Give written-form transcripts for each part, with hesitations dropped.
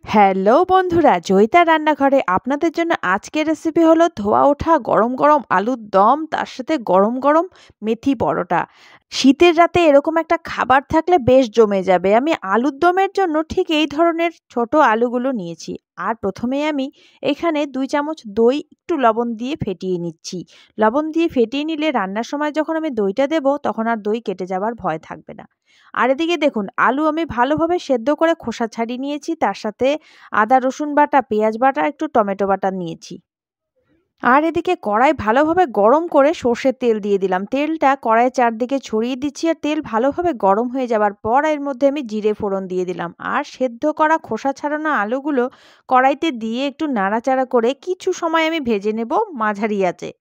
Hello বন্ধুরা, জয়িতা রান্নাঘরে আপনাদের জন্য আজকের রেসিপি হলো ধোয়া ওঠা গরম গরম আলুর দম, তার সাথে গরম গরম মেথি পরোটা। শীতের রাতে এরকম একটা খাবার থাকলে বেশ জমে যাবে। আমি আলুর দমের জন্য ঠিক এই ধরনের ছোট আলুগুলো নিয়েছি। আর প্রথমে আমি এখানে 2 চামচ দই একটু লবণ দিয়ে ফেটিয়ে নিচ্ছি। লবণ দিয়ে ফেটিয়ে নিলে রান্নার সময় যখন আমি দইটা দেব তখন আর দই কেটে যাবার ভয় থাকবে না। আর এদিকে দেখুন, আলু আমি ভালোভাবে সেদ্ধ করে খোসা ছাড়িয়ে নিয়েছি, তার সাথে আদা রসুন বাটা, পেঁয়াজ বাটা, একটু টমেটো বাটা নিয়েছি। আর এদিকে কড়াই ভালোভাবে গরম করে সর্ষের তেল দিয়ে দিলাম। তেলটা কড়াইয়ের চারদিকে ছড়িয়ে দিচ্ছি, আর তেল ভালোভাবে গরম হয়ে যাবার পর এর মধ্যে আমি জিরে ফোড়ন দিয়ে দিলাম। আর সেদ্ধ করা খোসা ছাড়ানো আলুগুলো কড়াইতে দিয়ে একটু নাড়াচাড়া করে কিছু সময় আমি ভেজে নেব মাঝারি আঁচে।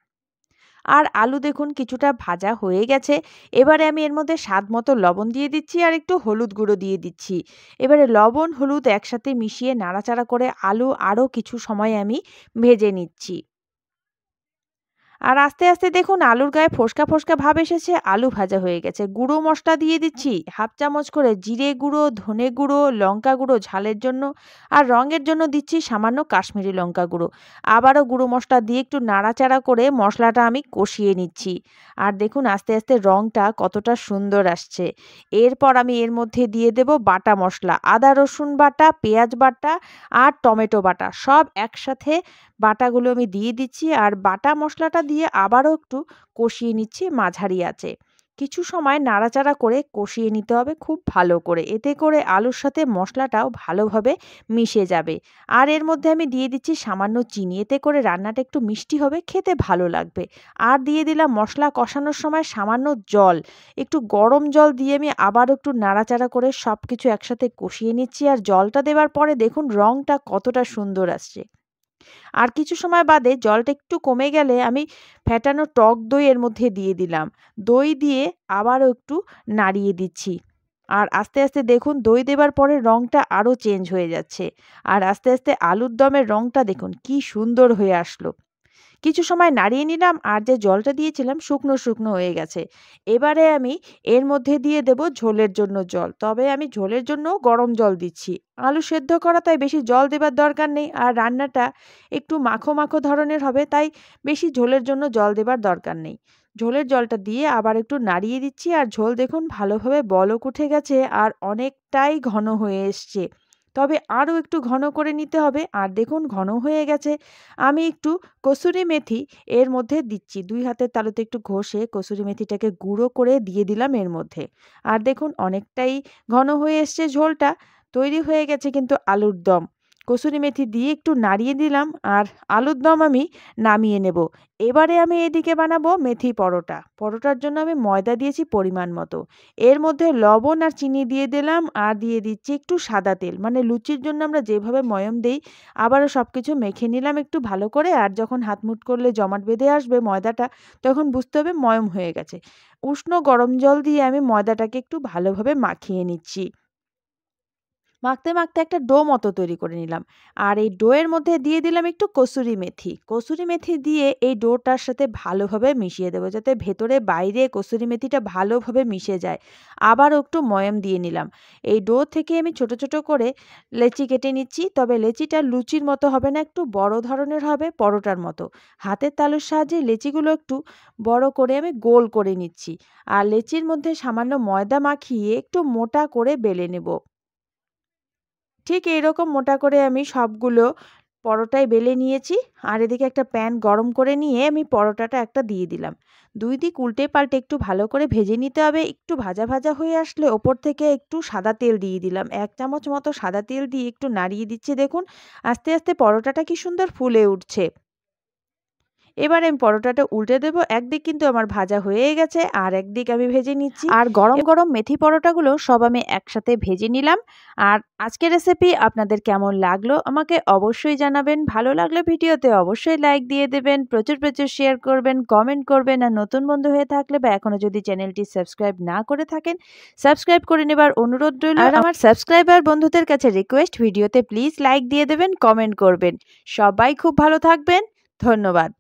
আর আলু দেখুন কিছুটা ভাজা হয়ে গেছে। এবারে আমি এর মধ্যে স্বাদ মতো লবণ দিয়ে দিচ্ছি, আর একটু হলুদ গুঁড়ো দিয়ে দিচ্ছি। এবারে লবণ হলুদ একসাথে মিশিয়ে নাড়াচাড়া করে আলু আরও কিছু সময় আমি ভেজে নিচ্ছি। আর আস্তে আস্তে দেখুন আলুর গায়ে ফোস্কা ফোস্কা ভাব এসেছে, আলু ভাজা হয়ে গেছে। গুঁড়ো মশলা দিয়ে দিচ্ছি হাফ চামচ করে জিরে গুঁড়ো, ধনে গুঁড়ো, লঙ্কা গুঁড়ো ঝালের জন্য, আর রঙের জন্য দিচ্ছি সামান্য কাশ্মীরি লঙ্কা গুঁড়ো। আবারও গুঁড়ো মশলা দিয়ে একটু নাড়াচাড়া করে মশলাটা আমি কষিয়ে নিচ্ছি। আর দেখুন আস্তে আস্তে রঙটা কতটা সুন্দর আসছে। এরপর আমি এর মধ্যে দিয়ে দেব বাটা মশলা, আদা রসুন বাটা, পেঁয়াজ বাটা, আর টমেটো বাটা, সব একসাথে বাটাগুলো আমি দিয়ে দিচ্ছি। আর বাটা মশলাটা দিয়ে আবারও একটু কষিয়ে নিচ্ছি মাঝারি আঁচে। কিছু সময় নাড়াচাড়া করে কষিয়ে নিতে হবে খুব ভালো করে, এতে করে আলুর সাথে মশলাটাও ভালোভাবে মিশে যাবে। আর এর মধ্যে আমি দিয়ে দিচ্ছি সামান্য চিনি, এতে করে রান্নাটা একটু মিষ্টি হবে, খেতে ভালো লাগবে। আর দিয়ে দিলাম মশলা কষানোর সময় সামান্য জল, একটু গরম জল দিয়ে আমি আবার একটু নাড়াচাড়া করে সব কিছু একসাথে কষিয়ে নিচ্ছি। আর জলটা দেওয়ার পরে দেখুন রঙটা কতটা সুন্দর আসছে। আর কিছু সময় বাদে জলটা একটু কমে গেলে আমি ফ্যাটানো টক দই এর মধ্যে দিয়ে দিলাম। দই দিয়ে আবারও একটু নাড়িয়ে দিচ্ছি। আর আস্তে আস্তে দেখুন দই দেবার পরে রঙটা আরও চেঞ্জ হয়ে যাচ্ছে। আর আস্তে আস্তে আলুর দমের রঙটা দেখুন কি সুন্দর হয়ে আসলো। কিছু সময় নাড়িয়ে নিলাম, আর যে জলটা দিয়েছিলাম শুকনো শুকনো হয়ে গেছে। এবারে আমি এর মধ্যে দিয়ে দেব ঝোলের জন্য জল। তবে আমি ঝোলের জন্য গরম জল দিচ্ছি। আলু সেদ্ধ করা, তাই বেশি জল দেবার দরকার নেই। আর রান্নাটা একটু মাখো মাখো ধরনের হবে, তাই বেশি ঝোলের জন্য জল দেবার দরকার নেই। ঝোলের জলটা দিয়ে আবার একটু নাড়িয়ে দিচ্ছি। আর ঝোল দেখুন ভালোভাবে বলক উঠে গেছে, আর অনেকটাই ঘন হয়ে এসছে। তবে আরও একটু ঘন করে নিতে হবে। আর দেখুন ঘন হয়ে গেছে। আমি একটু কসুরি মেথি এর মধ্যে দিচ্ছি। ২ হাতের তালুতে একটু ঘষে কসুরি মেথিটাকে গুঁড়ো করে দিয়ে দিলাম এর মধ্যে। আর দেখুন অনেকটাই ঘন হয়ে এসছে ঝোলটা। তৈরি হয়ে গেছে কিন্তু আলুর দম। কসুরি মেথি দিয়ে একটু নাড়িয়ে দিলাম, আর আলুর দম আমি নামিয়ে নেব। এবারে আমি এদিকে বানাবো মেথি পরোটা। পরোটার জন্য আমি ময়দা দিয়েছি পরিমাণ মতো। এর মধ্যে লবণ আর চিনি দিয়ে দিলাম, আর দিয়ে দিচ্ছি একটু সাদা তেল। মানে লুচির জন্য আমরা যেভাবে ময়াম দেই, আবারও সবকিছু মেখে নিলাম একটু ভালো করে। আর যখন হাত মুঠ করলে জমাট বেঁধে আসবে ময়দাটা, তখন বুঝতে হবে ময়াম হয়ে গেছে। উষ্ণ গরম জল দিয়ে আমি ময়দাটাকে একটু ভালোভাবে মাখিয়ে নিচ্ছি। মাখতে মাখতে একটা ডো মতো তৈরি করে নিলাম। আর এই ডোয়ের মধ্যে দিয়ে দিলাম একটু কসুরি মেথি। কসুরি মেথি দিয়ে এই ডোটার সাথে ভালোভাবে মিশিয়ে দেবো, যাতে ভেতরে বাইরে কসুরি মেথিটা ভালোভাবে মিশে যায়। আবারও একটু ময়াম দিয়ে নিলাম। এই ডো থেকে আমি ছোট ছোট করে লেচি কেটে নিচ্ছি। তবে লেচিটা লুচির মতো হবে না, একটু বড় ধরনের হবে, পরোটার মতো। হাতের তালুর সাহায্যে লেচিগুলো একটু বড় করে আমি গোল করে নিচ্ছি। আর লেচির মধ্যে সামান্য ময়দা মাখিয়ে একটু মোটা করে বেলে নেব। ঠিক এইরকম মোটা করে আমি সবগুলো পরোটায় বেলে নিয়েছি। আর এদিকে একটা প্যান গরম করে নিয়ে আমি পরোটাটা একটা দিয়ে দিলাম। ২ দিক উল্টে পাল্টে একটু ভালো করে ভেজে নিতে হবে। একটু ভাজা ভাজা হয়ে আসলে ওপর থেকে একটু সাদা তেল দিয়ে দিলাম। ১ চামচ মতো সাদা তেল দিয়ে একটু নাড়িয়ে দিচ্ছি। দেখুন আস্তে আস্তে পরোটাটা কি সুন্দর ফুলে উঠছে। এবারে আমি পরোটাটা উল্টে দেব। একদিক কিন্তু আমার ভাজা হয়ে গেছে, আর একদিক আমি ভেজে নিচ্ছি। আর গরম গরম মেথি পরোটাগুলো সব আমি একসাথে ভেজে নিলাম। আর আজকের রেসিপি আপনাদের কেমন লাগলো আমাকে অবশ্যই জানাবেন। ভালো লাগলে ভিডিওতে অবশ্যই লাইক দিয়ে দেবেন, প্রচুর প্রচুর শেয়ার করবেন, কমেন্ট করবেন। আর নতুন বন্ধু হয়ে থাকলে বা এখনো যদি চ্যানেলটি সাবস্ক্রাইব না করে থাকেন, সাবস্ক্রাইব করে নেবার অনুরোধ রইল। আর আমার সাবস্ক্রাইবার বন্ধুদের কাছে রিকোয়েস্ট, ভিডিওতে প্লিজ লাইক দিয়ে দেবেন, কমেন্ট করবেন। সবাই খুব ভালো থাকবেন। ধন্যবাদ।